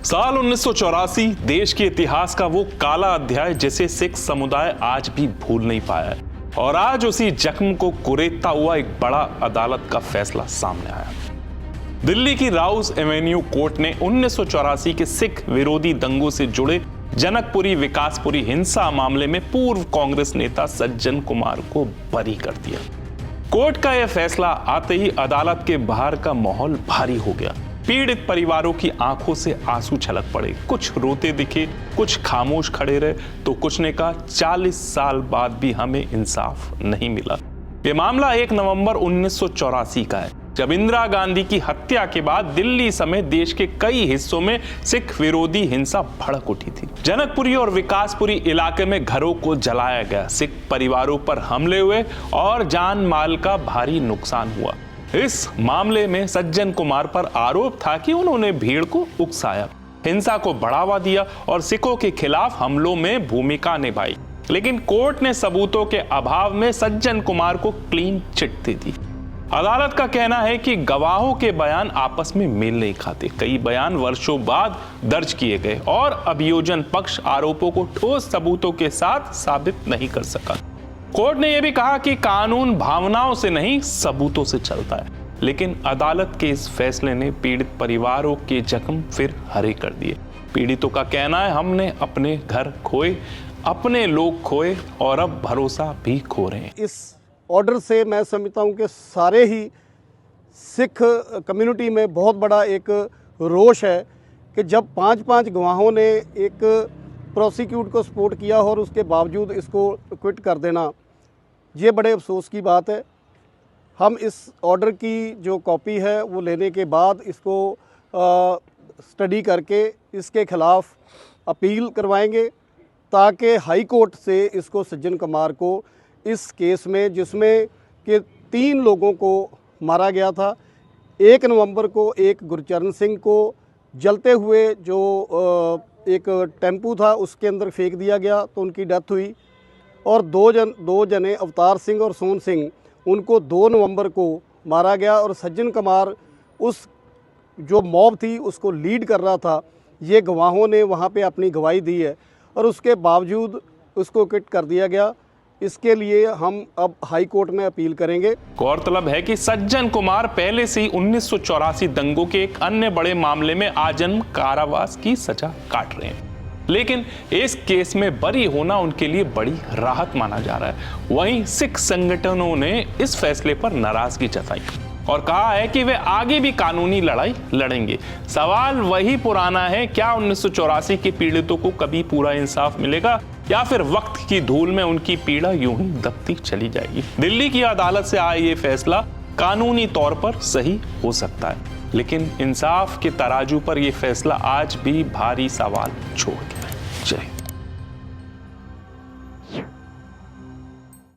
साल 1984 देश के इतिहास का वो काला अध्याय जिसे सिख समुदाय आज भी भूल नहीं पाया है। और आज उसी जख्म को कुरेदता हुआ एक बड़ा अदालत का फैसला सामने आया। दिल्ली की राउज एवेन्यू कोर्ट ने 1984 के सिख विरोधी दंगों से जुड़े जनकपुरी विकासपुरी हिंसा मामले में पूर्व कांग्रेस नेता सज्जन कुमार को बरी कर दिया। कोर्ट का यह फैसला आते ही अदालत के बाहर का माहौल भारी हो गया। पीड़ित परिवारों की आंखों से आंसू छलक पड़े, कुछ रोते दिखे, कुछ खामोश खड़े रहे, तो कुछ ने कहा 40 साल बाद भी हमें इंसाफ नहीं मिला। यह मामला 1 नवंबर 1984 का है, जब इंदिरा गांधी की हत्या के बाद दिल्ली समेत देश के कई हिस्सों में सिख विरोधी हिंसा भड़क उठी थी। जनकपुरी और विकासपुरी इलाके में घरों को जलाया गया, सिख परिवारों पर हमले हुए और जान माल का भारी नुकसान हुआ। इस मामले में सज्जन कुमार पर आरोप था कि उन्होंने भीड़ को उकसाया, हिंसा को बढ़ावा दिया और सिखों के खिलाफ हमलों में भूमिका निभाई। लेकिन कोर्ट ने सबूतों के अभाव में सज्जन कुमार को क्लीन चिट दे दी। अदालत का कहना है कि गवाहों के बयान आपस में मेल नहीं खाते। कई बयान वर्षों बाद दर्ज किए गए और अभियोजन पक्ष आरोपों को ठोस सबूतों के साथ साबित नहीं कर सका। कोर्ट ने यह भी कहा कि कानून भावनाओं से नहीं, सबूतों से चलता है। लेकिन अदालत के इस फैसले ने पीड़ित परिवारों के जख्म फिर हरे कर दिए। पीड़ितों का कहना है, हमने अपने घर खोए, अपने लोग खोए और अब भरोसा भी खो रहे हैं। इस ऑर्डर से मैं समझता हूं कि सारे ही सिख कम्युनिटी में बहुत बड़ा एक रोष है कि जब 5 गवाहों ने एक प्रोसिक्यूट को सपोर्ट किया और उसके बावजूद इसको क्विट कर देना, ये बड़े अफसोस की बात है। हम इस ऑर्डर की जो कॉपी है वो लेने के बाद इसको स्टडी करके इसके खिलाफ अपील करवाएंगे, ताकि हाई कोर्ट से इसको सज्जन कुमार को इस केस में, जिसमें कि 3 लोगों को मारा गया था, 1 नवंबर को एक गुरचरण सिंह को जलते हुए जो एक टेम्पू था उसके अंदर फेंक दिया गया तो उनकी डेथ हुई, और 2 जने अवतार सिंह और सोन सिंह, उनको 2 नवंबर को मारा गया। और सज्जन कुमार उस जो मॉब थी उसको लीड कर रहा था। ये गवाहों ने वहाँ पे अपनी गवाही दी है और उसके बावजूद उसको क्विट कर दिया गया। इसके लिए हम अब हाई कोर्ट में अपील करेंगे। गौरतलब है कि सज्जन कुमार पहले से ही 1984 दंगों के एक अन्य बड़े मामले में आजीवन कारावास की सजा काट रहे हैं, लेकिन इस केस में बरी होना उनके लिए बड़ी राहत माना जा रहा है। वहीं सिख संगठनों ने इस फैसले पर नाराजगी जताई और कहा है कि वे आगे भी कानूनी लड़ाई लड़ेंगे। सवाल वही पुराना है, क्या 1984 के पीड़ितों को कभी पूरा इंसाफ मिलेगा या फिर वक्त की धूल में उनकी पीड़ा यूं ही दबती चली जाएगी। दिल्ली की अदालत से आया ये फैसला कानूनी तौर पर सही हो सकता है, लेकिन इंसाफ के तराजू पर यह फैसला आज भी भारी सवाल छोड़ गया है। जय